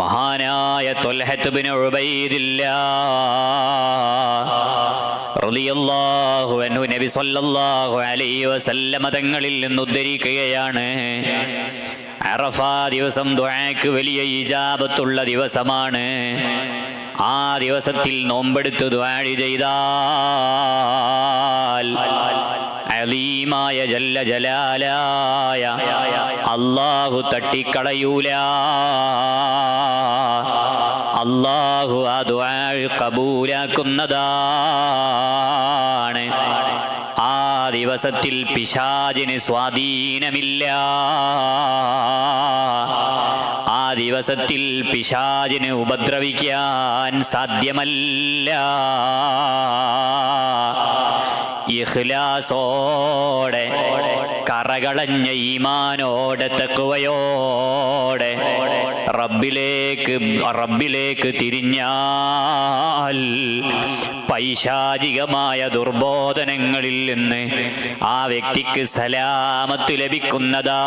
മഹാനായ ത്വൽഹത്ത് ബിൻ ഉബൈദില്ലാഹ് റളിയല്ലാഹു അൻഹു നബി സല്ലല്ലാഹു അലൈഹി വസല്ലമ തങ്ങളിൽ നിന്ന് ഉദ്ധരിക്കുകയാണ്, അറഫാ ദിവസം ദുആക്ക് വലിയ ഇജാബത്തുള്ള ദിവസമാണ്. ആ ദിവസത്തിൽ നോമ്പെടുത്ത് ദുആ ചെയ്താൽ അലീമായ ജല്ല ജലാലായ അല്ലാഹു തട്ടിക്കളയൂല. അല്ലാഹു ആ ദുആ കബൂലാക്കുന്നതാണ്. ആ ദിവസത്തിൽ പിശാചിന് സ്വാധീനമില്ല. ആ ദിവസത്തിൽ പിശാചിന് ഉപദ്രവിക്കാൻ സാധ്യമല്ല. ഇഖ്ലാസോടെ, കറകളഞ്ഞ ഈമാനോടെ, തഖ്വയോടെ റബ്ബിലേക്ക് തിരിഞ്ഞാൽ പൈശാചികമായ ദുർബോധനങ്ങളിൽ നിന്ന് ആ വ്യക്തിക്ക് സലാമത്ത് ലഭിക്കുന്നതാണ്.